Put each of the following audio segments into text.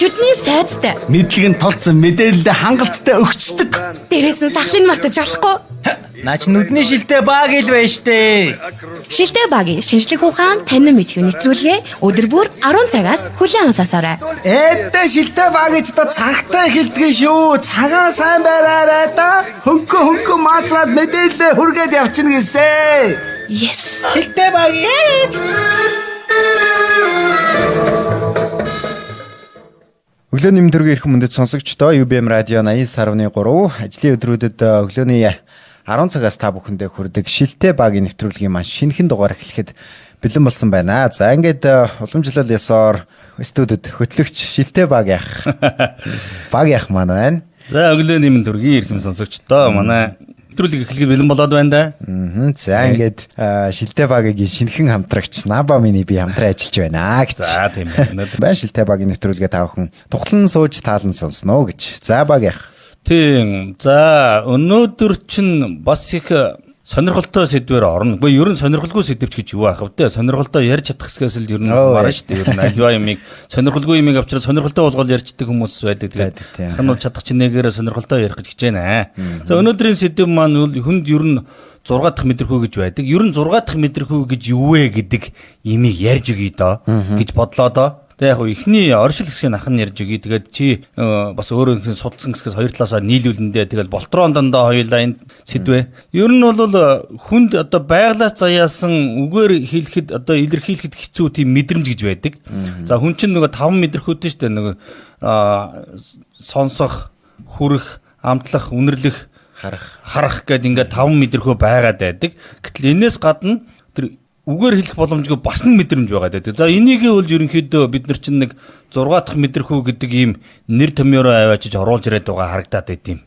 Шүдний сайдтай. Мэдлэг нь тулцсан мэдээлэлд хангалттай өгчдөг. Дээрээс нь сахлыг мартаж болохгүй. Наач нүдний шилтэй баг ил байна штэ. Шилтэй багийн шинжлэх ухаан танин мэдхүйн нэвтрүүлгээ өдөр бүр 10 цагаас хүлээн авсаасаарай. Эдэ шилтэй баг гэж та цагтаа хэлдэг шүү. Цагаан сайн байраарай да. Хөнгө маацраад мэдээлэлээ хүргээд явчихна гэсэн. Yes. Шилтэй баг. Өглөөний мэдрэг ирэх мөндөд сонсогчдоо UBM радио 89.3 ажлын өдрүүдэд өглөөний 10 цагаас та бүхэндээ хүрдэг шилтэй багийн нэвтрүүлгийн маань шинэхэн дугаар эхлэхэд бэлэн болсон байна. За ингээд уламжлал ёсоор студид хөтлөгч шилтэй баг яах. Баг яах маань байна. За өглөөний мэдргийн ирэх сонсогчдоо манай нэвтрүүлэг эхлэхэд бэлэн болоод байна да. За ингээд шилтэй багийн шинэхэн хамтрагч Наба миний би хамтран ажиллаж байна гэж. За тийм байна. Байна шилтэй багийн нэвтрүүлгээ та бүхэн тухлан сууж таалан сонсноо гэж. За баг яах. Тийм. За өнөөдөр чинь бас их сонирхолтой сэдвээр орно. Гэхдээ ер нь сонирхолгүй сэдвч гэж юу аах вэ? Сонирхолтой ярьж чадах хэсгээс л ер нь марна шүү дээ. Ер нь альва юмыг сонирхолгүй юмыг авчраад сонирхолтой болгоод ярьждаг хүмүүс байдаг. Тэгээд ханууд чадах чинээгээр сонирхолтой ярих гэж байна. За өнөөдрийн сэдв маань хүнд ер нь 6 дахь мэдрэхүй гэж байдаг. Ер нь 6 дахь мэдрэхүй гэж юу вэ гэдэг имийг ярьж өгье доо гэж бодлоо доо. Тэгээ яг ихний оршил хэсгийг ахын ярьж өгье. Тэгээд чи бас өөрөө судалсан хэсгээс хоёр талаасаа нийлүүлэндээ тэгэл болтрон дандаа хоёулаа энэ сэдвэ. Ер нь бол хүнд одоо байглаас заяасан үгээр хэлэхэд одоо илэрхийлэхэд хэцүү тийм мэдрэмж гэж байдаг. За хүн чинь нөгөө 5 мэдрэхүйтэй шүү дээ. Нөгөө сонсох, хүрэх, амтлах, үнэрлэх, харах гэдэг ингээд 5 мэдрэхүй байгаад байдаг. Гэтэл энэс гадна тэр үгээр хэлэх боломжгүй бас нэг мэдрэмж байгаа гэдэг. За энийг бол ерөнхийдөө бид нар чинь нэг 6 дахь мэдрэхүй гэдэг ийм нэр томьёороо аваачиж оруулж ирээд байгаа харагдаад байт юм.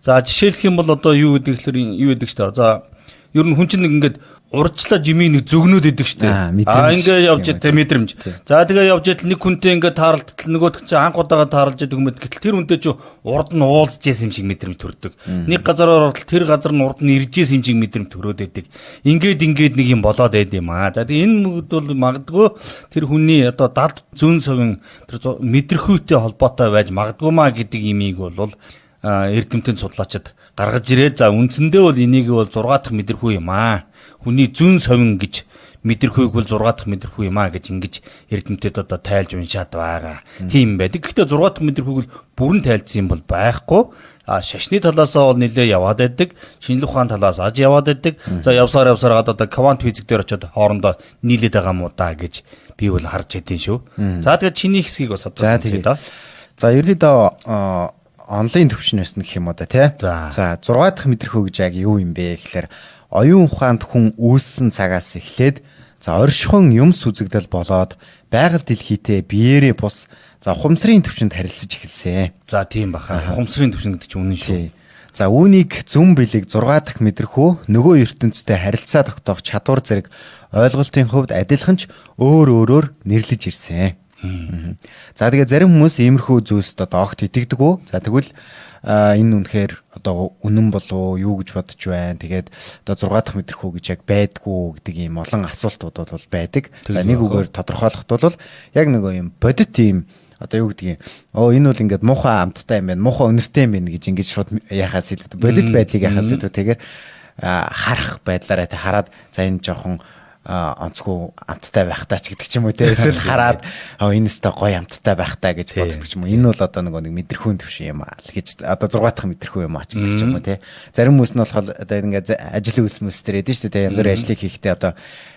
За жишээлх юм бол одоо юу гэдэг гэхээр юу гэдэг ч та. За ер нь хүн чинь нэг ингээд урдчлаа жимийг нэг зөгнөөд идэг штэ. Ингээ явж идэх мэдрэмж. За тэгээ явж идэл нэг хүнтэй ингээ таарлтал нөгөөд чинь анх удаага таарлж идэг юм гэтэл тэр хүнтэй чинь урд нь уулзж байсан юм шиг мэдрэмж төрдөг. Нэг газараар ортол тэр газар нь урд нь ирж байсан юм шиг мэдрэмж төрөөд байдаг. Ингээд нэг юм болоод байд юм аа. За тэгээ энэ бол магадгүй тэр хүний одоо дад зүүн совын тэр мэдрэхүйтэй холбоотой байж магадгүй маа гэдэг имийг бол эрдэмтэн судлаачид гаргаж ирээд за үндсэндээ бол энийг бол 6 дахь мэдрэхүй юм аа. Хүний зүүн совин гэж мэдрэхүйг бол 6 дахь мэдрэхүй юм аа гэж ингэж эрдэмтэд одоо тайлж уншаад байгаа. Тийм байдаг. Гэхдээ 6 дахь мэдрэхүйг бол бүрэн тайлцсан юм бол байхгүй. Шашны талаасаа бол нэлээ яваад байдаг. Шинжлэх ухааны талаас аж яваад байдаг. За явсаар одоо квант физик дээр очиод хоорондоо нийлээд байгаа мó да гэж би бол харж байдیں۔ Шүү. За тэгээд чиний хэсгийг бас одоо сонсъё да. За ерөнхийдөө онлайн төвшин байсан гэх юм уу да тий. За 6 дахь мэдрэхүй гэж яг юу юм бэ гэхээр оюун ухаанд хүн үүссэн цагаас эхлээд за оршихуйн юм сүзэгдэл болоод байгаль дэлхийтэй биеэрээ бус за ухамсарын төвшөнд харилцаж эхэлсэн. За тийм баха. Ухамсарын төвшин гэдэг чинь үнэн шүү. За үүнийг зүн бэлэг 6 дахь мэдрэхүй нөгөө ертөнцтэй харилцаа тогтоох чадвар зэрэг ойлголтын хувьд адилхан ч өөрөөр нэрлэж ирсэн. За тэгээ зарим хүмүүс иймэрхүү зүйлс одоо огт итгэдэг үү? За тэгвэл энэ үнэхээр одоо үнэн болов юу гэж бодож байна. Тэгээд одоо 6 дахь мэдрэхүй гэж яг байдгүй гэдэг ийм олон асуултууд бол байдаг. За нэг үгээр тодорхойлоход бол яг нөгөө юм бодит ийм одоо юу гэдгийг энэ бол ингээд муухай амттай юм байна. Муухай үнэртэй юм байна гэж ингэж шууд яхаас хэлээд бодит байдлыг яхаас хэлээд тэгэхээр харах байдлаараа хараад за энэ жоохон онцгүй амттай байх таа ч гэдэг ч юм уу те эсвэл хараад энэстэй гоё амттай байх таа гэж боддог ч юм уу. Энэ бол одоо нэг мэдрэхүйн төвшин юм аа л гэж одоо 6 дахь мэдрэхүй юм аа ч гэдэг ч юм уу те. Зарим хүмүүс нь болохоор одоо ингээд ажил үйлсмэс дээр эдэн шүү дээ янз бүрийн ажлыг хийхдээ одоо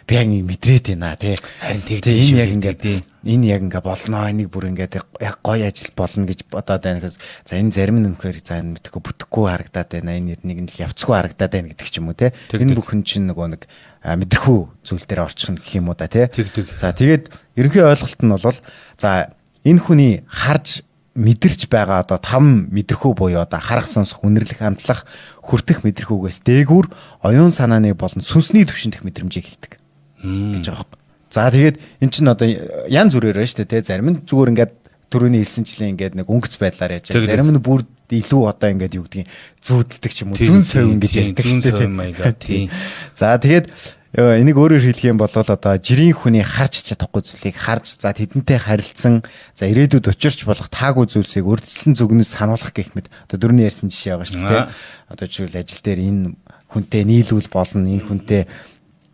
би яг нэг мэдрээд байна те. Харин тийм энэ яг ингээд болно энийг бүр ингээд яг гоё ажил болно гэж бодоод байна гэхээс за энэ зарим нь өнөхөр за мэдхгүй бүтэхгүй харагдаад байна. Энэ нэг нь явцгүй харагдаад байна гэдэг ч юм уу те. Энэ бүхэн чинь нөгөө нэг мэдрэхүү зүйл дээр орчих гэх юм уу да тий. За тэгээд ерөнхий ойлголт нь бол за энэ хүний харж мэдэрч байгаа одоо 5 мэдрэхүү буюу одоо харах сонсох үнэрлэх амтлах хүртэх мэдрэхүүгээс дээгүүр оюун санааны болон сүнсний төвшин дэх мэдрэмжийг хэлдэг гэж байгаа. За тэгээд эн чинь одоо янз бүрээр байна шүү дээ тий. Зарим нь зүгээр ингээд түрүүний хэлсэнчлэн ингээд нэг өнгөц байдлаар яаж зарим нь бүр илүү одоо ингээд юу гэдгийг зүүдэлдэг ч юм уу зүн совин гэж ярьдаг шүү дээ тий. За тэгээд Энийг өөрөөр хэлэх юм бол одоо жирийн хүний харж чадахгүй зүйлийг харж за тэдэнтэй харилцсан за ирээдүйд учирч болох таагүй зүйлсийг урьдчилан зүгнэж сануулгах гэх мэт одоо дөрөвний ярьсан жишээ байгаа шүү дээ. Одоо жишээл ажил дээр энэ хүнтэй нийлүүл болно, энэ хүнтэй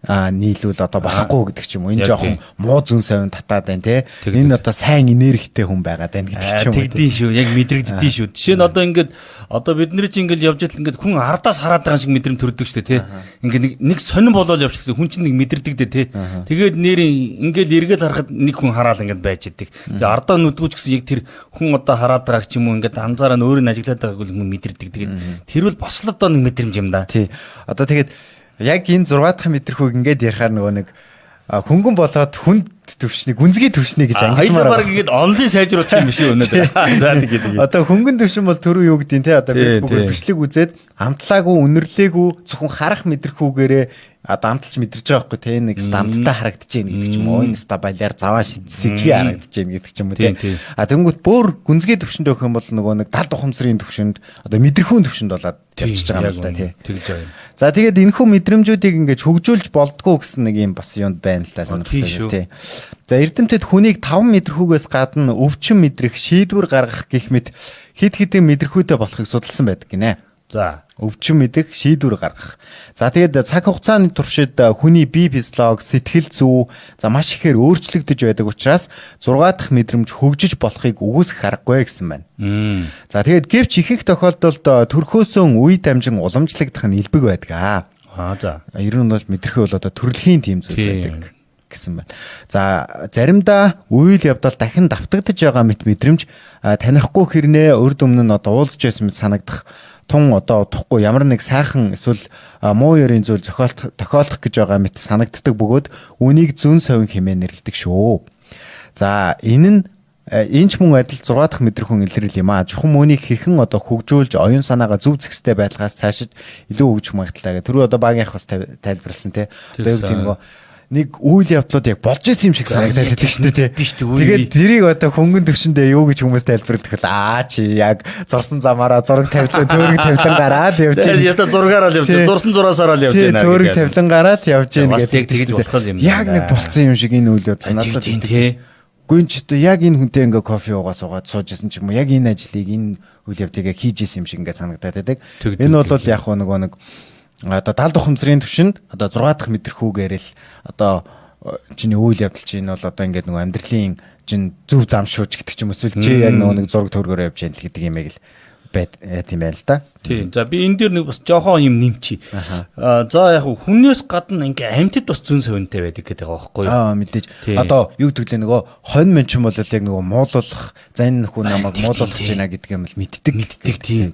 нийлүүл одоо болохгүй гэдэг ч юм уу. Энэ жоохон муу зүн совин татаад байна те. Энэ одоо сайн энергитэй хүн байгаад байна гэдэг ч юм уу. Тэгдэж шүү. Яг мэдрэгддээ шүү. Жишээ нь одоо ингээд одоо бид нар чинь ингээд явж идэл ингээд хүн ардаас хараад байгаа шиг мэдрэмт төрдөг шүү дээ те. Ингээд нэг сонирн болоод явчихлаа хүн чинь нэг мэдрэгдэг дээ те. Тэгээд нэрийн ингээд эргээд харахад нэг хүн хараал ингээд байж идэг. Тэгээд ардаа нүдгүүч гэсэн яг тэр хүн одоо хараад байгаа ч юм уу ингээд анзаараа нь өөрөө нь ажиглаад байгааг хүн мэдрэгдэг. Тэгээд тэр бол бас л одоо нэг мэдрэмж юм да. Тий. Одоо тэгээд яг энэ 6 дахь мэдрэхүйг ингээд ярихаар нөгөө нэг хөнгөн болоод хүнд төвшнийг гүнзгий төвшнийг гэж ангилмаар баг ингээд онлын сайжруулах юм биш үү өнөөдөр. За тэгээд одоо хөнгөн төвшин бол түрүү юу гэдیں те одоо фэйсбүүкээр бичлэг үзээд амтлаагүй үнэрлээгүй зөвхөн харах мэдрэхүүгээрээ одоо амталж мэдэрч байгаа байхгүй те нэг стамдтай харагдаж байна гэдэг ч юм уу. Энэ ста балиар заваа сэжгээ харагдаж байна гэдэг ч юм уу те. Тэнгүүт бүр гүнзгий төвшөнд өгөх юм бол нөгөө нэг далд ухамсарын төвшөнд одоо мэдрэхүүн төвшөнд болоод явчихж байгаа юм л да те. Тэгж байгаа юм. За тэгээд энэхүү мэдрэмжүүдийг ингээд хөгжүүлж болдгоо гэсэн нэг юм бас юунд байна л та сонирхолтой тий. За эрдэмтэд хүнийг 5 мэдрэхүүгээс гадна өвчин мэдрэх, шийдвэр гаргах гэх мэт хэд хэдэн мэдрэхүйтэй болохыг судалсан байдаг гинэ. За өвчин мэдэх, шийдвэр гаргах. За тэгээд цаг хугацааны туршид хүний бие физиологи, сэтгэл зүй за маш ихээр өөрчлөгдөж байдаг учраас 6 дахь мэдрэмж хөгжиж болохыг үгүйсэх аргагүй гэсэн байна. За тэгээд гэвч их тохиолдолд төрхөөсөн үе дамжин уламжлагдах нь илбэг байдаг. За. Ер нь бол мэдрэхүй бол одоо төрөлхийн тийм зүйл байдаг гэсэн байна. За заримдаа үйл явдал дахин давтагдж байгаа мэт мэдрэмж танихгүй хэрнээ урд өмнө нь одоо уулзж байсан мэт санагдах тун одоо утахгүй ямар нэг сайхан эсвэл муу ёрийн зүйл тохиолдох гэж байгаа мэт санагддаг бөгөөд үнийг зүн совин хэмээн нэрлэдэг шүү. За энэ ч мөн адил 6 дахь мэдрэхүүн илэрэл юм аа. Чухам үнийг хэрхэн одоо хөгжүүлж оюун санаагаа зөв зэгстэй байдлаас цаашид илүү хөгжих магадaltaа гэх. Түрүү одоо багийнх бас тайлбарлсан те. Одоо юу гэдэг нөгөө нэг үйл явдлууд яг болж исэн юм шиг санагдаад байдаг шүү дээ. Тэгээд тэрийг одоо хөнгөн төвшөндөө юу гэж хүмүүс тайлбарладаг. Чи яг зорсон замаараа зураг тавилан төөрөг тавилан гараад явж байна. Яг зургаараа л явж байна. Зурсан зураасаараа л явж байна. Төөрөг тавилан гараад явж байна гэдэг. Тэгж болох юм. Яг нэг болцсон юм шиг энэ үйл явдал надад тийм. Гүнч одоо яг энэ хүнтэй ингээ кофе уугаа суугаад сууж исэн ч юм уу яг энэ ажлыг энэ үйл явдлыг хийж исэн юм шиг ингээ санагдаад байдаг. Энэ бол яг нөгөө нэг одоо далд ухамсарын төвшөнд одоо 6 дахь мэдрэхүүгээр л одоо чиний үйл явдал чинь бол одоо ингээд нөгөө амьдралын чинь зөв зам шууж гэдэг ч юм эсвэл чи яг нөгөө нэг зураг төргөөр явж яана л гэдэг юм яг л байт тийм байл та. Тийм. За би энэ дээр нэг бас жоохон юм нэмчи. За яг хүнээс гадна ингээ амьтад бас зүн совинтай байдаг гэдэг байгаа байхгүй юу? Мэдээж. Одоо юу гэдэг лээ нөгөө хонь менчин бол яг нөгөө муулуулах за энэ хүн намайг муулуулах гэж байна гэдэг юм л мэддэг тийм.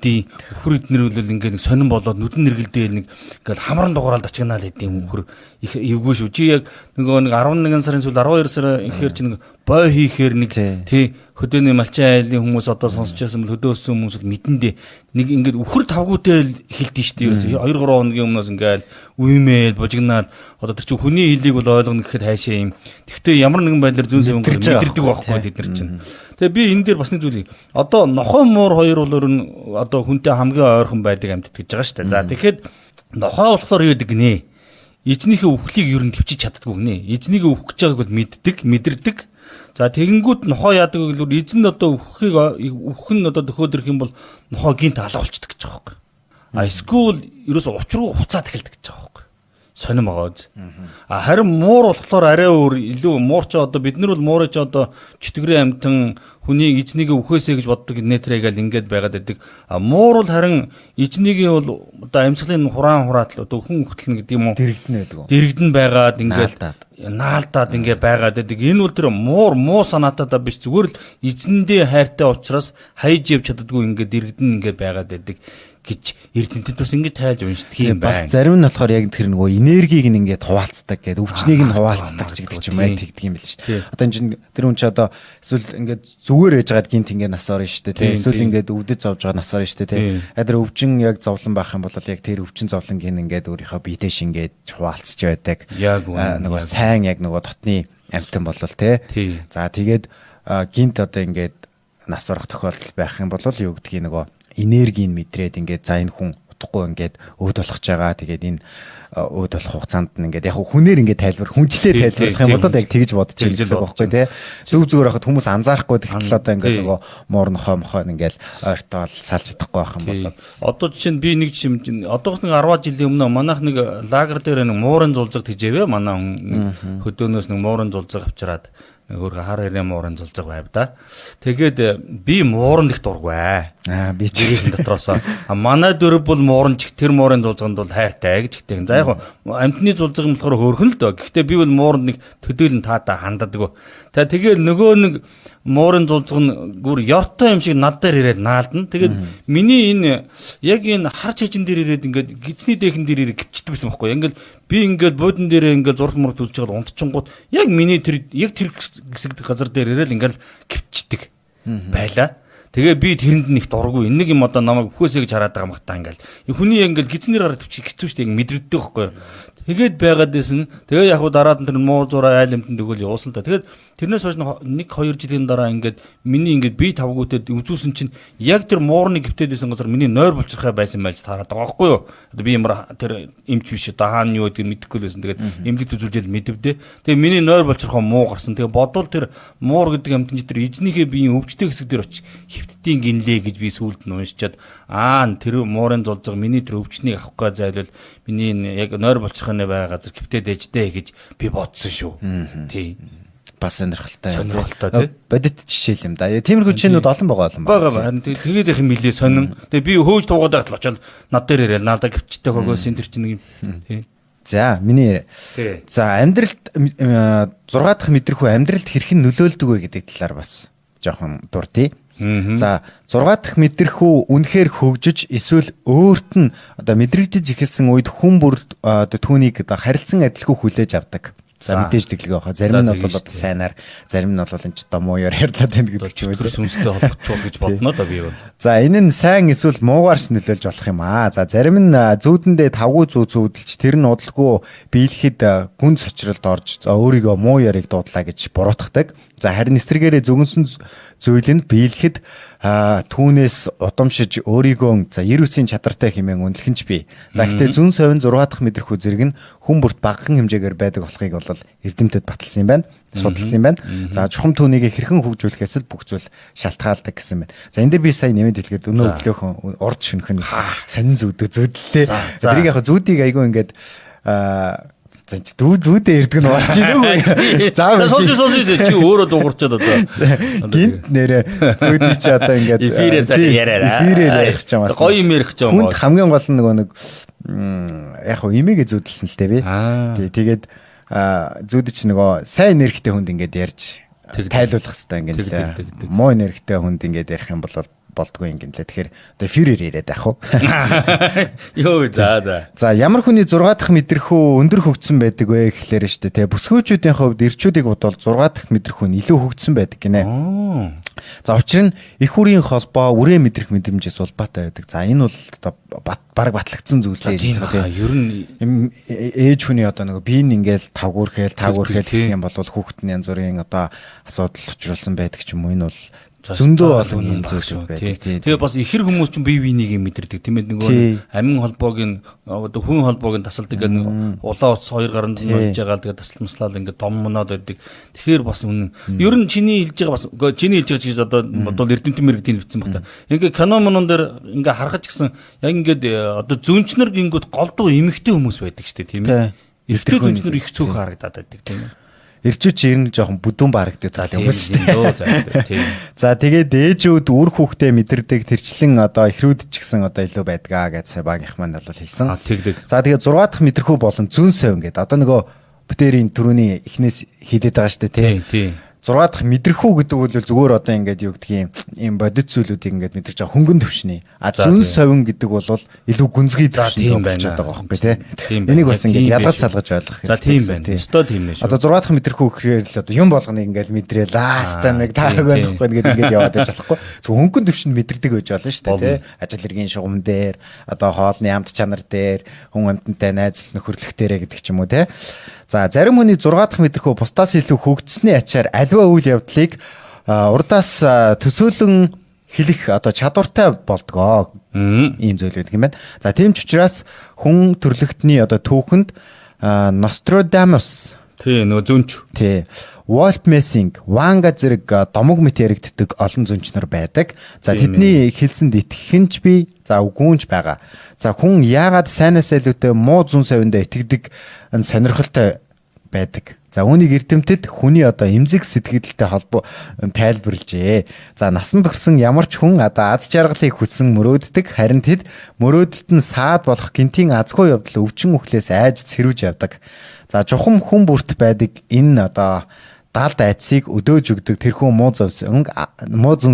Өхөр эднэр бол ингээ нэг сонирн болоод нүдэн нэргэлдээл нэг ингээл хамран дугаараад ачигнаал хэдийн өхөр их эвгүй шүү. Чи яг нөгөө нэг 11 сарын сүүл 12 сарын ихээр чи нэг бой хийхээр нэг тий хөдөөний малчин айлын хүмүүс одоо сонсч байсан бол хөдөөсөн хүмүүс л мэдэндээ нэг ингээд өхөр тавгуутай хэлдэж штеп 2 3 хоногийн өмнөөс ингээд үемэл бужигнаал одоо тэр чинь хүний хэлийг бол ойлгоно гэхэд хайшаа юм. Тэгвэл ямар нэгэн байдлаар зүүн сэвэн мэдэрдэг байхгүй бид нар чинь. Тэгээ би энэ дээр бас нэг зүйлийг одоо нохой муур хоёр бол өөр нь одоо хүнтэй хамгийн ойрхон байдаг амьтад гэж байгаа штеп. За тэгэхээр нохой болохоор юу гэдэг нэ? Эзнийхээ үхлийг ер нь төвчиж чаддаггүй гинэ. Эзнийгээ үхэх гэж байгааг бол мэддэг. За тэгэнгүүт нохоо яадаг гэвэл эзэн одоо үхэх нь одоо төхөөд ирэх юм бол нохоо гинт алуулцдаг гэж байгаа байхгүй. Эсвэл ерөөсө учруу хуцаад эхэлдэг гэж байгаа байхгүй. Сонирм байгаа үз. Харин муур болохоор арай өөр илүү муур ч одоо бид нар бол муурч одоо чөтгөрийн амтан хүний эзнийгээ үхээсэ гэж боддог нэтрээгээл ингээд байгаад байдаг. Муур бол харин эзнийгээ бол одоо амьсгалын хураатал одоо хүн хөтлөн гэдэг юм уу? Дэрэгдэн байдаг. Дэрэгдэн байгаад ингээд наалдаад ингээд байгаад байдаг. Энэ бол тэр муу санаатаа биш зүгээр л эзэндээ хайртай учраас хайж явж чаддаггүй ингээд дэрэгдэн ингээд байгаад байдаг гэж эрдэмтэд бас ингэж тайлж уншдаг юм байна. Бас зарим нь болохоор яг тэр нөгөө энергийг нь ингээд хуваалцдаг гэдэг өвчнийг нь хуваалцдаг ч гэдэг ч юм аа тэгдэг юм байл шүү дээ. Одоо энэ тэр хүн чи одоо эсвэл ингээд зүгээр ээж байгаад гинт ингээд нас орно шүү дээ. Эсвэл ингээд өвдөж зовж байгаа нас орно шүү дээ. Тэр өвчин яг зовлон байх юм бол яг тэр өвчин зовлонгийн ингээд өөрийнхөө биедээ шингээд хуваалцж байдаг. Нөгөө сайн яг нөгөө дотны амтан болвол те. За тэгээд гинт одоо ингээд нас орох тохиолдол байх юм бол юу гэдгийг нөгөө энергийг мэдрээд ингээд за энэ хүн удахгүй ингээд өөд болгож байгаа. Тэгээд энэ өөд болох хугацаанд нь ингээд яг хүнээр ингээд хүнчлээ тайлбарлах юм бол яг тэгж бодож байгаа гэсэн үг байхгүй тий. Зүгээр хахад хүмүүс анзаарахгүй тэгэхээр одоо ингээд нөгөө муурнохоо мохоо ингээд ойртоол салж чадахгүй байх юм бол одоо жишээ нь би нэг жишээ одоогоос нэг 10 жилийн өмнө манайх нэг лагер дээр нэг муурын зулцаг тэжээвэ манай хөдөөнөөс нэг муурын зулцаг авчираад хөргө хар хэрэг муурын зулцаг байв да. Тэгээд би муурын их дургвэ. Би ч дотроос манай дөрөв бол муурын тэр муурын зулцганд бол хайртай гэж тэгтээ. За яг амтны зулцаг юм болохоор хөөрхөн л дөө. Гэхдээ би бол муурын нэг төдөөлн таатаа ханддаг. Тэгээд нөгөө нэг муурын зулцаг нь гүр ёртой юм шиг над дээр ирээд наалдна. Тэгээд миний энэ яг энэ хар чижин дээр ирээд ингээд гидсний дээхэн дээр ирээд гिचдэг гэсэн байхгүй. Ингээд би ингээд буудан дээрээ ингээд зураг мураг төлж байгаа унтчихгууд яг миний тэр хэсэг газар дээр ирээл ингээд гिचдэг байла. Тэгээ би тэрэнд нь их дурггүй. Нэг юм одоо намайг өөхөөсэй гэж хараад байгаа махтаа ингээл. Хүний ингээл гидснэр гараад хэцүү штэ ингээд мэдрэгддэг байхгүй. Тэгээд байгаад байсан. Тэгээ яг дараад нь тэр муу зураа айл амтнд өгөөл явуулсан та. Тэгээд тэрнээс хойш 1-2 жилийн дараа ингээд миний ингээд би тавгуутэд үзүүлсэн чинь яг тэр муурны гівтээд байсан газар миний нойр булчирхай байсан байж таарад байгаа байхгүй юу. Одоо би ямар тэр эмч биш одоо хаана юу гэдгийг мэдэхгүй байсан. Тэгээд эмнэлэгт үзүүлжэл мэдвдээ. Тэгээ миний нойр булчирхай муу гарсан. Тэгээ бодвол тэр муур гэдэг амтны тэр эзнийхээ биеийн өвчтэй хэсэг дээр очиж хөвтдийн гинлээ гэж би сүүлд нь уншичаад тэр муурын зулцаг миний тэр өвчнийг авах гэж зайлвал миний яг нойр булчирхай байгаа газар гівтээд ээжтэй гэж би бодсон шүү. Тий. Бас сонирхолтой тий. Бодит жишээ юм да. Тиймэрхүү жишээнүүд олон байгаа юм байна. Харин тэгээд их юм билээ сонин. Тэгээ би хөөж туугаад байхад л очоод над дээр ирээл наадаа гівчтэй хогоосын тэр чинь нэг юм. Тий. За миний яриа. За амьдралд 6 дахь мэдрэхүү амьдралд хэрхэн нөлөөлдөг вэ гэдэг талаар бас жоохон дурдъя. За 6 дахь мэдрэхүү үнэхээр хөгжиж эсвэл өөрт нь одоо мэдрэгдэж эхэлсэн үед хүн бүр одоо түүнийг одоо харилцан адилгүй хүлээж авдаг. За мэдээж тэглэг байгаа. Зарим нь бол одоо сайнаар, зарим нь бол энэ ч домууяар ярьлаад байна гэдэг ч юм уу. Сүнстэй холбогчвол гэж бодно да би бол. За энэ нь сайн эсвэл муугаарч нөлөөлж болох юм аа. За зарим нь зүүдэндээ тавгүй зүүдэлж тэр нь удалгүй биелэхэд гүн цочролд орж өөрийгөө муу яриг дуудлаа гэж буруутгадаг. За харин эсрэгээрээ зөвгөнсөн зүйлэнд биелэхэд түүнээс удамшиж өөрийгөө за 90% чадвартай хэмээн үнэлхэнч бий. За гэхдээ зүүн совин 6 дахь мэдрэхүү зэрэг нь хүн бүрт багахан хэмжээгээр байдаг болохыг бол эрдэмтэд баталсан юм байна. Судалсан юм байна. За чухам түүнийг хэрхэн хөгжүүлэхээс л бүх зүйл шалтгаалдаг гэсэн байна. За энэ дээр би сая нэмэд хэлгээд өнөө өглөөхөн урд шөнөхөн сонин зүүдлээ. Тэрийг яг зүүдийг айгүй ингээд зүүдээ ирдэг нь болж байна уу? За сууж чи өөрөө дуурчаад одоо. Гинт нэрэ зүүдий чи одоо ингээд эфирээс яриараа. Эфирээр ярих ч юм аа. Гоё юм ярих ч юм аа. Хүнд хамгийн гол нь нэг яг хөө имигээ зүүдэлсэн л дээ би. Тэгээд зүүдий чи нөгөө сайн энергитэй хүнд ингээд ярьж тайлуулах хэрэгтэй ингээд муу энергитэй хүнд ингээд ярих юм бол болдгоо юм гинлээ. Тэгэхээр одоо эфирээр яриад байх уу? Йоо за. За ямар хүний 6 дахь мэдрэхүү өндөр хөгжсөн байдаг вэ гэхлээр шүү дээ. Бүсгүйчүүдийн хувьд эрчүүдийг бодвол 6 дахь мэдрэхүү нь илүү хөгжсөн байдаг гинэ. За учир нь их үрийн холбоо үрээ мэдрэх мэдрэмжээс улбаатай байдаг. За энэ бол одоо баг батлагдсан зүйл дээ. Ер нь ээж хүний одоо нэг биеийн ингээл тавгуурхэл гэх юм бол хүүхэд нь янз бүрийн одоо асуудал учруулсан байдаг ч юм уу. Энэ бол зөндөө олон юм зүйл байдаг. Тэгээ бас ихэр хүмүүс ч бие биенийг мэдэрдэг тийм ээ нөгөө амин холбоог нь одоо хүн холбоог нь тасалдаг гэдэг нэг улаан утас хоёр гаранд нөлж байгаа л тэгээ тасалмслал ингээд том моноод байдаг. Тэгэхээр бас үнэн ер нь чиний хэлж байгаа бас чиний хэлж байгаа чи одоо бодвол эрдэмтэн мэрэгдийн хэлсэн баг та. Ингээд кино монон дээр ингээд харахад ч гэсэн яг ингээд одоо зүүнчнэр гингүүд голдуу эмэгтэй хүмүүс байдаг шүү дээ тийм ээ. Эрэгтэй зүүнчнэр их цөөх харагдаад байдаг тийм ээ. Ирчүүч ер нь жоохон бүдүүн барагддаг хүмүүс тийм. За тэгээд ээжүүд үр хүүхдээ мэдэрдэг тэрчлэн одоо эхрүүд ч гэсэн одоо илүү байдгаа гэж сая багийнх маань бол хэлсэн. За тэгээд 6 дахь мэдрэхүү болон зүүн совин гэдэг одоо нөгөө бүтээрийн төрөний эхнээс хийдэд байгаа шүү дээ тийм. 6 дахь мэдрэхүү гэдэг бол зүгээр одоо ингээд юу гэдгийг юм бодит зүйлүүдийг ингээд мэдэрч байгаа хөнгөн төвшний. Зүүн совин гэдэг бол илүү гүнзгий төвшний болж байгаа байхгүй тийм. Энийг бас ингээд ялгаж салгаж ойлгох. За тийм байна. Өстой тийм ээ шүү. Одоо 6 дахь мэдрэхүү гэхээр л одоо юм болгоныг ингээд мэдрээ ласта нэг таадаг байхгүй ингээд яваад байж болохгүй. Зөв хөнгөн төвшөнд мэдэрдэг байж болно шүү дээ тийм. Ажил хэргийн шугам дээр одоо хоолны амт чанар дээр хүн амьтантай найзлах нөхөрлөх дээрээ гэдэг ч юм уу тийм. За зарим хүний 6 дахь мэдрэхүү бусдаас илүү хөгжсөний ачаар аливаа үйл явдлыг урдаас төсөөлөн хэлэх одоо чадвартай болдгоо. Ийм зүйл байдаг юм байна. За тийм ч учраас хүн төрлөختний одоо түүхэнд Нострадамус Нөгөө зөнч. Тий. Walt Messing, Wanga зэрэг домог мэт яригддаг олон зөнчнөр байдаг. За тэдний хэлсэнд итгэх нь ч бий, за үгүй ч байгаа. За хүн яагаад сайнаас илүүтэй муу зүн совинд итгэдэг сонирхолтой байдаг. За үүнийг эрдэмтэд хүний одоо эмзэг сэтгэлдтэй холбоо тайлбарлажээ. За насанд хүрсэн ямар ч хүн одоо аз жаргалыг хүссэн мөрөөддөг, харин тэд мөрөөдөлд нь саад болох гинтийн азгүй явдал өвчин үхлээс айж цэрвж явдаг. За чухам хүн бүрт байдаг энэ одоо даалд айцыг өдөөж өгдөг тэрхүү муу зүн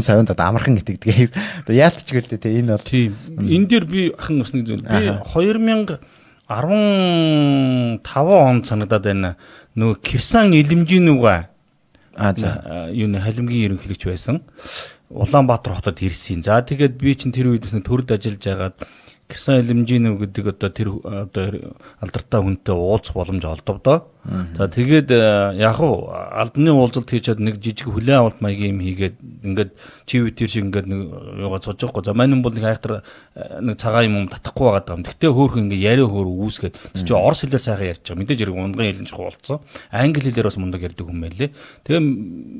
совинд одоо амархан итгэдэг. Одоо яалтч гэлээ те энэ бол тийм. Энэ дээр би ахын бас нэг зүйл. Би 2015 онд санагдаад байна. Нөгөө Кирсан Илэмжинүүга юуны халимгийн ерөнхийлөгч байсан. Улаанбаатар хотод ирсэн. За тэгээд би чинь тэр үед бас төрд ажиллаж байгаад Кирсан Илэмжинүү гэдэг одоо тэр одоо алдартай хүнтэй уулзах боломж олдов. За тэгээд яг уу албаны уулзалт хийчихэд нэг жижиг хүлээн авалт маягийн юм хийгээд ингээд чив тэр шиг ингээд нэг юугаа цож байгаа. За мань бол нэг хайхтар нэг цагаан юм татахгүй байгаа юм. Тэгтээ хөөхөн ингээд яриа хөөр үүсгээд чи орос хэлээр сайхан ярьж байгаа. Мэдээж хэрэг унган хэлэн чухал болцсон. Англи хэлээр бас мундаг ярьдаг хүн байлээ. Тэгээ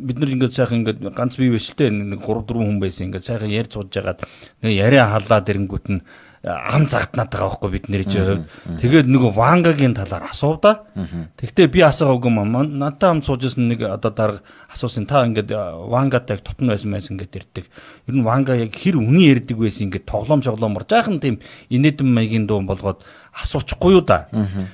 бид нар ингээд сайхан ингээд ганц бие бишэлтэй нэг 3 4 хүн байсан ингээд сайхан ярьж сууж байгаад нэг яриа халаад ирэнгүүт нь ам загтнаад байгаа байхгүй бид нэр чинь. Тэгээд нөгөө Вангагийн талаар асуувда. Тэгтээ би асуугаагүй юм. Надад ам суужсэн нэг одоо дарга асуусан. Та ингээд Вангатай тутан байсан ингээд ирдэг. Ер нь Ванга яг хэр үний ярьдаг байсан ингээд тоглоом жоглоомор жаахан тийм инээдэн маягийн дуу болгоод асуучихгүй юу да.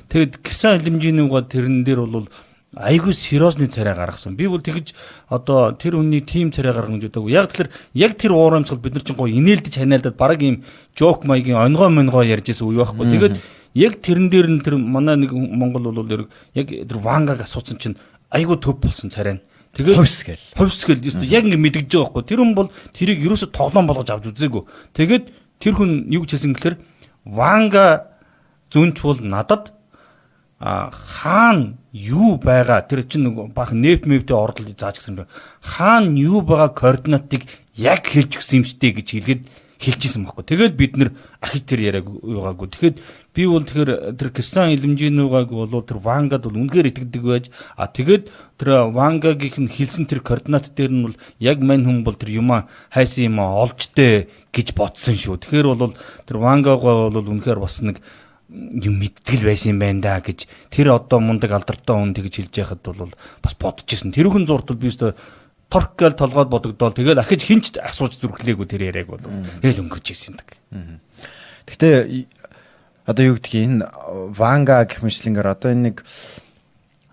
Тэгээд Кирсан Илэмжинүүга тэрэн дээр бол айгүй сериосны царай гаргасан. Би бол тэгж одоо тэр хүний тим царай гаргаж удаагүй. Яг тэгэхээр яг тэр уурамцгал бид нар чинь гоё инээлдэж ханиалдаад бараг юм жок маягийн онгой ярьж исэн үе байхгүй. Тэгээд яг тэрэн дээр нь тэр манай нэг Монгол бол яг тэр Вангаг асуусан чинь айгүй төв болсон царай. Тэгээд ховсгэл яг ингэ мэдгэж байгаа байхгүй. Тэр хүн бол тэрийг ерөөсө тоглоом болгож авч үзээгүй. Тэгээд тэр хүн юу гэж хэлсэн гэхээр Ванга зүнч бол надад хаана юу байгаа тэр чинь нэг бах нэвт мэвтэй ордол зааж гисэн бэ. Хаана юу байгаа координатыг яг хэлж өгсөн юм штэ гэж хэлгээд хэлчихсэн байхгүй. Тэгээд бид нэр ахиж тэр яриаг юугаагүй. Тэгэхэд би бол тэр Кирсан Илэмжинүүгаг бол тэр Вангад бол үнэхээр итгэдэг байж тэгээд тэр Вангагийн хэлсэн тэр координат дээр нь бол яг мань хүн бол тэр юма хайсан юм олжтэй гэж бодсон шүү. Тэгэхээр бол тэр Вангага бол үнэхээр бас нэг юм мэдтгэл байсан юм байна да гэж тэр одоо мундаг алдартай хүн тэгж хэлж яхад бол бас бодож ирсэн. Тэр хүн зурд би өстө торкгал толгойд бодогдоол тэгэл ахиж хинч асууж зүрхлээгүй тэр яриаг бол тэгэл өнгөрч ирсэн юм. Гэхдээ одоо юу гэдгийг энэ Ванга гэх мэтлэнгээр одоо энэ нэг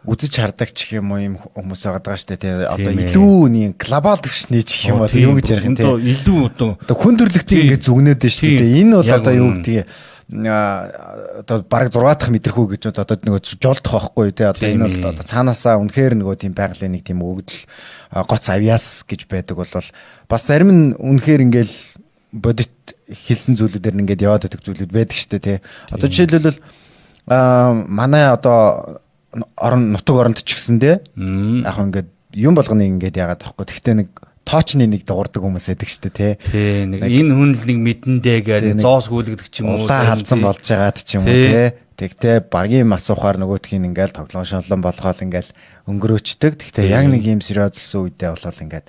үзэж хардаг ч юм уу юм хүмүүс байгаа шүү дээ. Одоо илүү нэг глобал төвшний ч юм уу юу гэж ярих юм те. Илүү одоо хүн төрлөختний ингэ зүгнээд дээ шүү дээ. Энэ бол одоо юу гэдгийг одоо бараг 6 дахь мэдрэхүү гэж одоо нөгөө жолдох байхгүй тий одоо энэ бол одоо цаанаасаа үнэхээр нөгөө тийм байгалийн нэг тийм өгдөл гоц авьяас гэж байдаг бол бас зарим нь үнэхээр ингээл бодит хэлсэн зүйлүүдээр ингээд яваад байдаг зүйлүүд байдаг шүү дээ тий одоо жишээлбэл манай одоо нутаг оронд ч гэсэн тий яг ингээд юм болгоныг ингээд яагаад тахгүй гэхдээ нэг тоочны нэг дуурдаг хүмүүс байдаг шүү дээ тий. Нэг энэ хүн л нэг мэдэндээ гэдэг зоос гүйлгдэг ч юм уу. Улаан халдсан болж байгаад ч юм уу тий. Тэгтээ багийн асуухаар нөгөөтхийн ингээл тоглоом шолон болгоол ингээл өнгөрөөчдөг. Тэгтээ яг нэг юм сериозлсан үедээ болол ингээд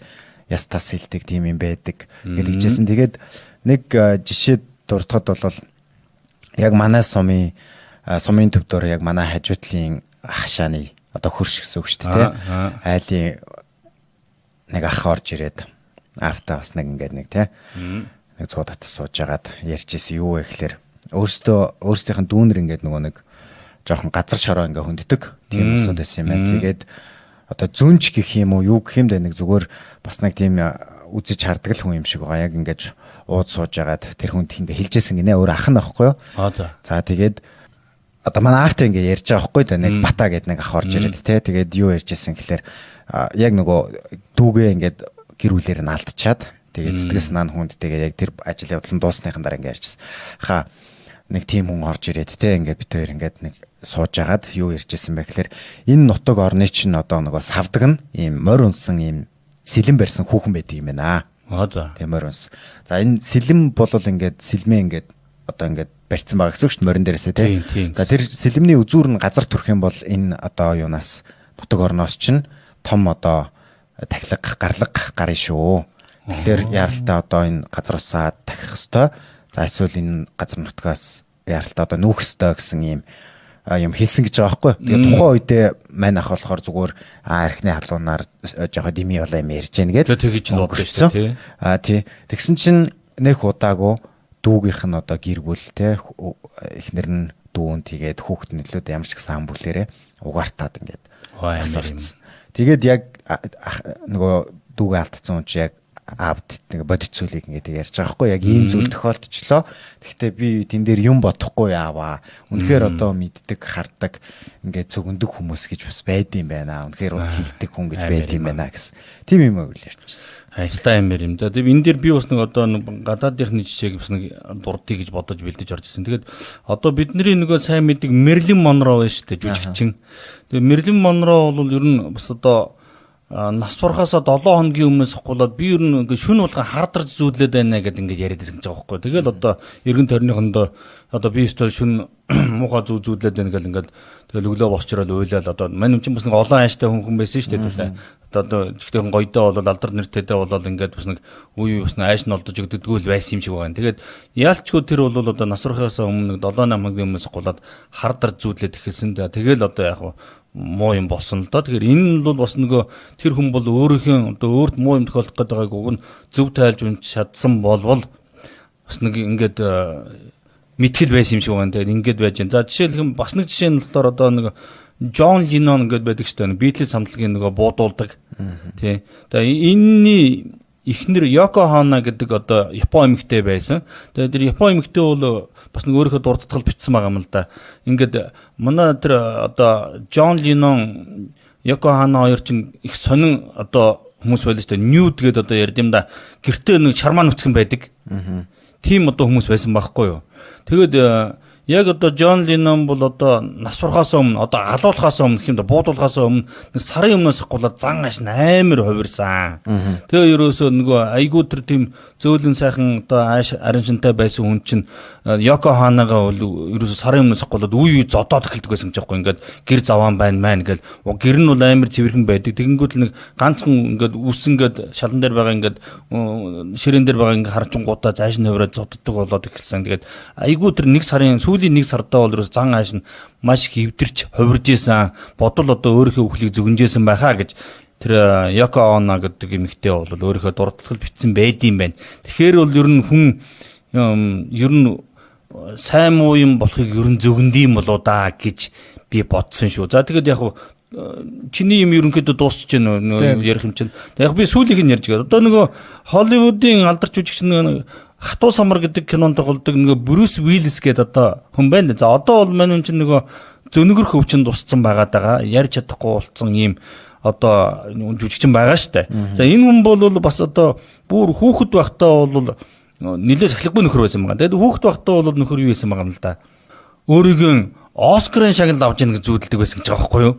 яс тас хилдэг тийм юм байдаг гэдэг чийсэн. Тэгээд нэг жишээ дуртахад бол яг манай сумын төвдөр яг манай хажуутлын хашааны одоо хөрш гэсэн үг шүү дээ тий. Айлын нэг ах орж ирээд автаа бас нэг ингээд нэг тий нэг цуу татас сууж агаад ярьж исэн юу вэ гэхээр өөрсдийнх нь дүүнэр ингээд нөгөө нэг жоохон газар шороо ингээд хөнддөг тийм хүмүүсүүд байсан юм байна. Тэгээд одоо зүнж гэх юм уу юу гэх юм дэ нэг зүгээр бас нэг тийм үзэж хардаг л хүн юм шиг байгаа. Яг ингээд ууд сууж агаад тэр хүнд ингээд хэлжсэн гинэ өөр ах нь аахгүй юу. За тэгээд одоо манай автаа ингээд ярьж байгаа байхгүй да нэг бата гэдэг нэг ах орж ирээд тий тэгээд юу ярьжсэн гэхээр яг нөгөө дүүгээ ингээд гэр бүлээр нь алдчихад тэгээд сэтгэл санаа нь хүнд тэгээд яг тэр ажил явдлын дуусныхан дараа ингээд ярьжсэн. Нэг тийм хүн орж ирээд те ингээд бид хоёр ингээд нэг сууж агаад юу ярьжсэн бэ гэхээр энэ нутаг орны чинь одоо нөгөө савдаг нь ийм морь унсан ийм сэлэн барьсан хүүхэн байдаг юм байна. За. Тиймэр үнс. За энэ сэлэм бол ингээд сэлмээ ингээд одоо ингээд барьсан байгаа гэсэн үг шүү дээ морин дээрээсээ Тийм. За тэр сэлэмний үзүүр нь газар төрөх юм бол энэ одоо юунаас нутаг орноос чинь том одоо тахилга гарлага гарна шүү. Тэгэхээр яаралтай одоо энэ газар усаа тахих ёстой. За эсвэл энэ газар нутгаас яаралтай одоо нүүх ёстой гэсэн юм хэлсэн гэж байгаа байхгүй. Тэгээ тухайн үедээ мань ах болохоор зүгээр архины халуунаар жоохон дими болоо юм ярьж гэнэ гэдэг. Тэгэж л бодсон шүү дээ. Тий. Тэгсэн чинь нэх удаагүй дүүгийнх нь одоо гэргүүл те эхнэр нь дүүн тэгээд хүүхэд нөлөөд ямар ч гэсэн ам бүлээрээ угаартаад ингээд асарцсан. Тэгээд яг нөгөө дүүгээ алдсан хүн чи яг аавд нэг бодицуулыг ингээд ярьж байгаа хгүй яг ийм зүйл тохиолдчихлоо. Гэхдээ би тэн дээр юм бодохгүй яаваа. Үнэхээр одоо мэддэг хардаг ингээд цөгөндөг хүмүүс гэж бас байд юм байна. Үнэхээр хилдэг хүн гэж байд юм байна гэсэн. Тим юм уу ярьчихсан. Хайртай юм да. Тэгээд энэ дээр би бас нэг одоо гадаадынхны жишээг бас нэг дурдъя гэж бодож бэлдэж орж ирсэн. Тэгээд одоо бидний нөгөө сайн мэддэг Мерлин Монро байна шүү дээ жүжигчин. Тэгээд Мерлин Монро бол ер нь бас одоо нас барахаасаа 7 хоногийн өмнөөс хавуулаад би ер нь ингээ шүн болгон хардарч зүүдлээд байна гэдэг ингээ яриад байсан гэж байгаа байхгүй. Тэгэл одоо эргэн тойрныхондоо одоо би өөртөө шүн муухай зүүдлээд байна гэл ингээд тэгэл өглөө босчроод уйлаад одоо мань юм чинь бас нэг олон ааштай хүн байсан шүү дээ. Одоо жигтэйхэн гоёдоо бол алдар нэртэйдээ болол ингээд бас нэг үе бас нэг ааш нь олдож өгдөггүй л байсан юм шиг байна. Тэгээд яалчгүй тэр бол одоо нас барахаасаа өмнө 7-8 хоногийн өмнөөс хавуулаад хардарч зүүдлээд эхэлсэн. Тэгэл одоо яг муу юм болсон л доо. Тэгэхээр энэ нь бол бас нөгөө тэр хүн бол өөрийнхөө одоо өөрт муу юм тохиолдох гэдэг байгааг уг нь зөв тайлж унж чадсан болвол бас нэг ингээд мэтгэл байсан юм шиг байна. Тэгээд ингээд байж байна. За жишээлх юм бас нэг жишээ нь болохоор одоо нэг Джон Леннон гэдэг байдаг шүү дээ. Битлз хамтлагийн нөгөө буудуулдаг. Тий. Тэгээ энэний эхнэр Йоко Хано гэдэг одоо Япон эмэгтэй байсан. Тэгээд тэр Япон эмэгтэй бол бас нэг өөрийнхөө дурдтгал бичсэн байгаа юм л да. Ингээд манай тэр одоо Джон Леннон Йоко Хано хоёр чинь их сонин одоо хүмүүс байлаа шүү дээ. Ньюд гэдэг одоо ярьд юм да. Гэртээ нэг чармаа нүцгэн байдаг. Тийм одоо хүмүүс байсан байхгүй юу. Тэгээд яг одоо Джон Леннон бол одоо нас барахаас өмнө одоо алуулахаас өмнө гэх юм да буудуулахаас өмнө нэг сарын өмнөөс хавуулаад зан ааш амар хувирсан. Тэгээ ерөөсөө нөгөө айгуу тэр тийм зөөлөн сайхан одоо ааш араншинтай байсан хүн чинь Йоко Ханагаа бол ерөөсөө сарын өмнөөс хавуулаад үе зодоод эхэлдэг байсан гэж байхгүй ингээд гэр заваан байна маа гэл гэр нь бол амар цэвэрхэн байдаг. Тэгэнгүүт л нэг ганцхан ингээд үс ингээд шалан дээр байгаа ингээд ширээн дээр байгаа ингээд харчингуудаа зааш нь хувираад зодддаг болоод эхэлсэн. Тэгээд айгуу тэр нэг сарын сүүлийн нэг сардаа бол ерөөс зан ааш нь маш их хөвдөрч хувирж исэн бодол одоо өөрийнхөө үхлийг зөгнжсэн байхаа гэж тэр Йоко Оно гэдэг эмэгтэй бол өөрийнхөө дурдтгал бичсэн байдсан байна. Тэгэхээр бол ер нь хүн ер нь сайн муу юм болохыг ер нь зөгндөм болоо да гэж би бодсон шүү. За тэгээд яг чиний юм ерөнхийдөө дуусч байна ярих юм чинь. Яг би сүүлийг нь ярьж байгаа. Одоо нөгөө Холливуудын алдарч жүжигч нэг Хатуу самар гэдэг кинонд тоглодог нөгөө Брюс Уиллис гэдэг одоо хүн байна. За одоо бол мань хүн чинь нөгөө зөнөгөр хөвчөнд тусцсан байгаад байгаа. Ярьж чадахгүй болцсон ийм одоо жүжигчин байгаа штэ. За энэ хүн бол бас одоо бүр хүүхэд байхдаа бол нэлээд сахилгагүй нөхөр байсан байгаа. Тэгээд хүүхэд байхдаа бол нөхөр юу байсан байгаа юм л да. Өөрийн Оскарын шагнал авч яах гэж зүүдэлдэг байсан гэж байгаа байхгүй юу?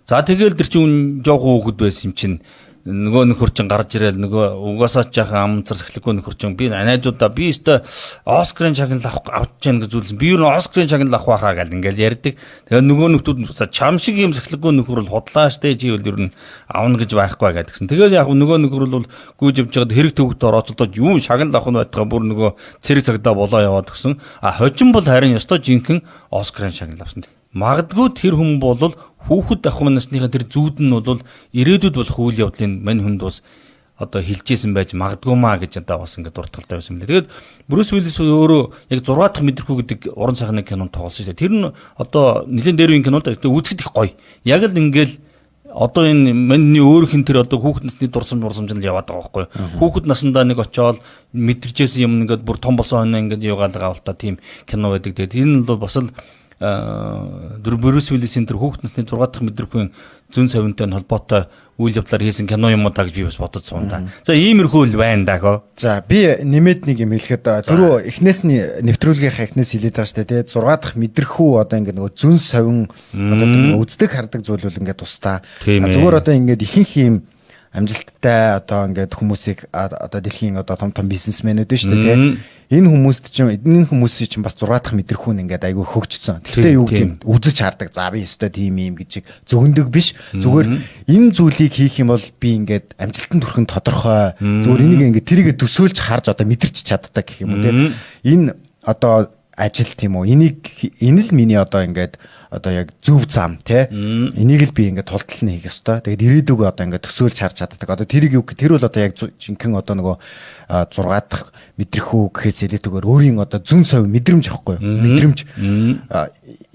За тэгэл тэр чинь жоохон хүүхэд байсан юм чинь нөгөө нөхөр чинь гарч ирэл нөгөө угаасаа ч яхаа амцар сахилгагүй нөхөр чинь би найзуудаа би өстө Оскарын шагнал авч яах гэж зүйлсэн. Би юу Оскарын шагнал авах байхаа гэл ингээл ярьдаг. Тэгээ нөгөө нөхдүүд чам шиг юм сахилгагүй нөхөр бол хотлаа штэ чи бол ер нь авна гэж байхгүй гэдгсэн. Тэгээд яг нөгөө нөхөр бол гүйж явж байгаад хэрэг төвөгт орооцолдоод юу шагнал авах нь байтгаа бүр нөгөө цэрэг цагдаа болоо яваад гсэн. Хожим бол харин ёстой жинхэнэ Оскарын шагнал авсан. Магадгүй тэр хүн бол хүүхэд ахуй насныхаа тэр зүүд нь бол ирээдүйд болох үйл явдлын мань хүнд бас одоо хилжсэн байж магадгүй маа гэж одоо бас ингээд дуртгалтай байсан юм лээ. Тэгээд Брюс Уиллис өөрөө яг 6 дахь мэдрэхүү гэдэг уран сайхны кинонд тоглосон шүү дээ. Тэр нь одоо нэлээд дээрвийн кинод үзэхэд их гоё. Яг л ингээл одоо энэ маньны өөрхөн тэр одоо хүүхэд насны дурсамж л яваад байгаа байхгүй юу. Хүүхэд насндаа нэг очиод мэдэрчээсэн юм ингээд бүр том болсон хойно ингээд яваалгаа бол та тийм кино байдаг. Тэгээд энэ бол бас л Брюс Уиллисийн тэр хүүхэд насны 6 дахь мэдрэхүйн зүүн совинтой холбоотой үйл явдлаар хийсэн кино юм уу та гэж би бас бодож суунда. За иймэрхүү л байна да хөө. За би нэмээд нэг юм хэлэхэд дөрөв эхнээс нь нэвтрүүлгийнхаа эхнээс хэлээд байгаа шүү дээ. 6 дахь мэдрэхүү одоо ингээд нөгөө зүүн совин одоо үздэг хардаг зүйл бол ингээд тусдаа. Зүгээр одоо ингээд ихэнх юм амжилттай одоо ингээд хүмүүсийг одоо дэлхийн одоо том бизнесмэнүүд байна шүү дээ тийм. Энэ хүмүүсийн чинь бас 6 дахь мэдрэхүүн ингээд айгүй хөгжсөн. Гэхдээ юу гэдэг үзэж хардаг. За би өстой тийм юм гэж зөгөндөг биш. Зүгээр энэ зүйлийг хийх юм бол би ингээд амжилтанд хүрэхэд тодорхой. Зүгээр энийг ингээд тэрийгэ төсөөлж харж одоо мэдэрч чаддаг гэх юм уу тийм. Энэ одоо ажил тийм үү. Энэ л миний одоо ингээд одоо яг зөв зам тий. Энийг л би ингээд тултал нь хийх ёстой. Тэгээд ирээдүгөө одоо ингээд төсөөлж харж чаддаг. Одоо тэрийг юу гэх тэр бол одоо яг жинхэнэ одоо нөгөө 6 дахь мэдрэхүү гэхээс илүүтэйгээр өөрийн одоо зүн совь мэдрэмж ахгүй юу? Мэдрэмж.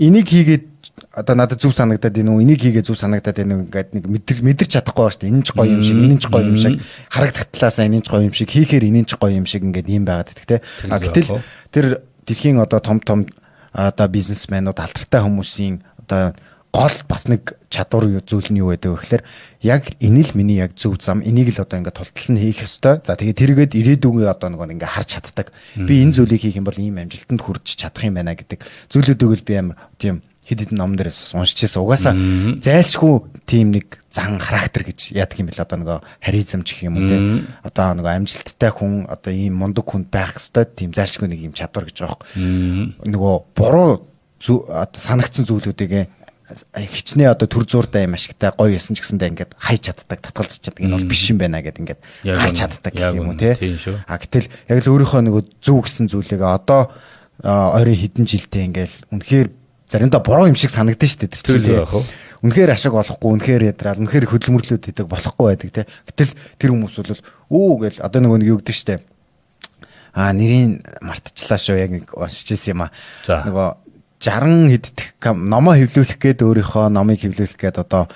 Энийг хийгээд одоо надад зөв санагдаад байна уу? Энийг хийгээ зөв санагдаад байна уу? Ингээд нэг мэдэрч чадахгүй байна шүү дээ. Энэ ч гоё юм шиг, энэ ч гоё юм шиг. Харагдах талаас энэ ч гоё юм шиг, хийхээр энэ ч гоё юм шиг ингээд юм байгаад байдаг тий. Гэтэл тэр дэлхийн одоо том одоо бизнесмэнүүд алдартай хүмүүсийн одоо гол бас нэг чадвар зүйл нь юу байдаг вэ гэхээр яг энэ л миний яг зөв зам, энийг л одоо ингээд тултал нь хийх ёстой. За тэгээд тэргээд ирээдүгөө одоо нэг ингээд харж чаддаг. Би энэ зүйлийг хийх юм бол ийм амжилтанд хүрч чадах юм байна гэдэг зүйлүүдийг л би амар тийм хэд хэдэн ном дээрээс уншижсэн. Угаасаа зайлшгүй тийм нэг зан характер гэж яадаг юм бэл одоо нөгөө харизм ч гэх юм уу те. Одоо нөгөө амжилттай хүн одоо ийм мундаг хүн байх ёстой тийм зайлшгүй нэг юм чадвар гэж байгаа юм. Нөгөө буруу санагдсан зүйлүүдийг хичнээн одоо төр зууртай юм ашигтай гоё ясан ч гэсэндээ ингээд хайж чаддаг, татгалзаж чаддаг. Энэ бол биш юм байна гэд ингээд гарч чаддаг гэх юм уу те. Гэтэл яг л өөрийнхөө нөгөө зөв гэсэн зүйлийг одоо ойрын хэдэн жилдээ ингээл үнэхээр заримдаа буруу юм шиг санагдаж штэ тэр чинь. Үнэхээр ашиг олохгүй, үнэхээр ядраал, үнэхээр хөдөлмөрлөд хийдэг болохгүй байдаг те. Гэтэл тэр хүмүүс бол гээл одоо нөгөө нэг юу гэдэг штэ. Нэрийг мартчихлаа шүү, яг нэг уншижсэн юм нөгөө 60 хэддэх номоо хэвлүүлэх гээд өөрийнхөө номыг хэвлүүлэх гээд одоо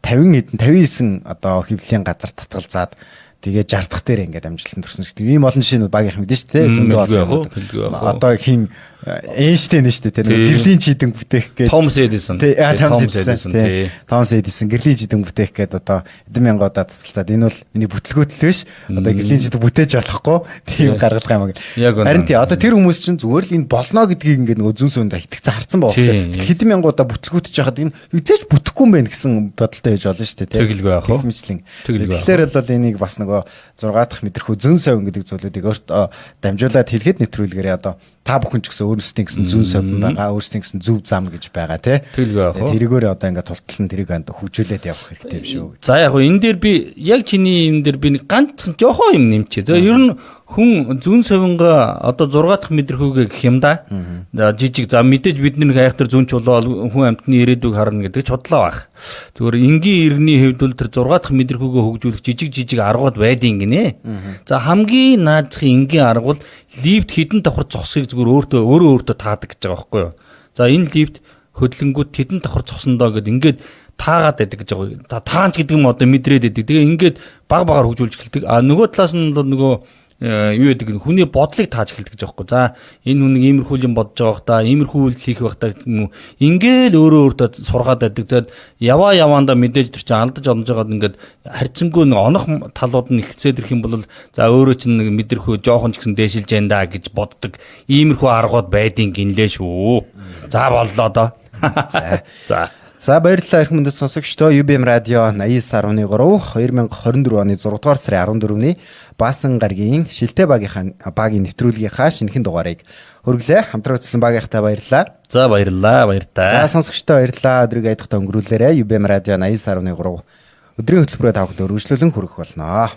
59 одоо хэвлэлийн газар татгалзаад тэгээ 60 дахь дээр ингээд амжилтанд хүрсэн шүү дээ. Ийм олон жишээнүүд багийнх мэдэн шүү дээ. Зөндөө одоо хин Эйнштейн шүү дээ. Гэрлийн чийдэн бүтээх гээд Томас Эдисон. Томас Эдисон гэрлийн чийдэн бүтээх гээд одоо эдэн мянган удаа татгалзаад энэ бол миний бүтлгүүтэл биш. Одоо гэрлийн чийдэн бүтээж болохгүй тийм гаргалгаа юм аа. Харин тий одоо тэр хүмүүс чинь зүгээр л энэ болно гэдгийг ингээд нөгөө зүн суунд итгэцэн харцсан байгаа хэрэг. Хэдэн мянган удаа бүтлгүүтэж яхад энэ хизээч бүтэхгүй юм байна гэсэн бодолтой байж болно шүү дээ. Тэгэлгүй яах вэ? Тэгэхээр бол энийг бас нөгөө 6 дахь мэдрэхүү зүн совин гэдэг зүйлүүдийг өөртөө дамжуулаад хэлгээд нэвтрүүлгээрээ одоо та бүхэн ч гэсэн өөрсдийн гэсэн зүн совин байгаа, өөрсдийн гэсэн зөв зам гэж байгаа тий. Тэрийгөөр одоо ингээд тултал нь тэрийг хөгжүүлээд явах хэрэгтэй юм шүү. За яг энэ дээр би яг чиний энэ дээр би нэг ганцхан жоохон юм нэмчихье. За ер нь хүн зүн совингаа одоо 6 дахь мэдрэхүүгээ гэх юм да. Жижиг за мэдээж бид нэг айхтар зүн чулуу хүн амьтны ирээдүйг харна гэдэг ч бодлоо байх. Зүгээр энгийн иргэний хэвд бол тэр 6 дахь мэдрэхүүгээ хөгжүүлэх жижиг аргууд байдیں۔ Гинэ. За хамгийн наадахын энгийн арга бол лифт хідэн давхар зогсхийг зүгээр өөртөө таадаг гэж байгаа байхгүй юу. За энэ лифт хөдөлгөнгүүд хідэн давхар зогсондоо гэд ингээд таагаад байдаг гэж байгаа. Таанч гэдэг юм одоо мэдрээд байдаг. Тэгээ ингээд багаар хөгжүүлж эхэлдэг. Нөгөө талаас нь бол нөгөө юу гэдэг хүний бодлыг тааж эхэлдэг гэж байгаа байхгүй. За энэ хүн нэг иймэрхүү юм бодож байгаа хта, иймэрхүү үйлдэл хийх байх та ингээл өөртөө сургаад байдаг. Тэгээд яваандаа мэдээж тэр чинь алдаж онж байгаад ингээд харьцангуй нэг онох талууд нь ихсээд ирэх юм бол за өөрөө чинь нэг мэдэрхүү жоохон ч гэсэн дээшилж байна да гэж боддог. Иймэрхүү аргууд байдیں۔ Гинлээ шүү. За боллоо доо. За баярлалаа эрхэм мөндөд сонсогчдоо. UBM радио 89.3 2024 оны 6 дугаар сарын 14-ний Баасан гаргийн шилтэй багийн нэвтрүүлгийнхаа шинэхэн дугаарыг хүргэлээ. Хамтран үзсэн багийнхтай баярлалаа. За баярлалаа, баяртай. За сонсогчдоо баярлалаа. Өдрийг айдахтаа өнгөрүүлээрэй. UBM радио 89.3 өдрийн хөтөлбөрөөр тавхад өргөжлөлөн хүргэх болно.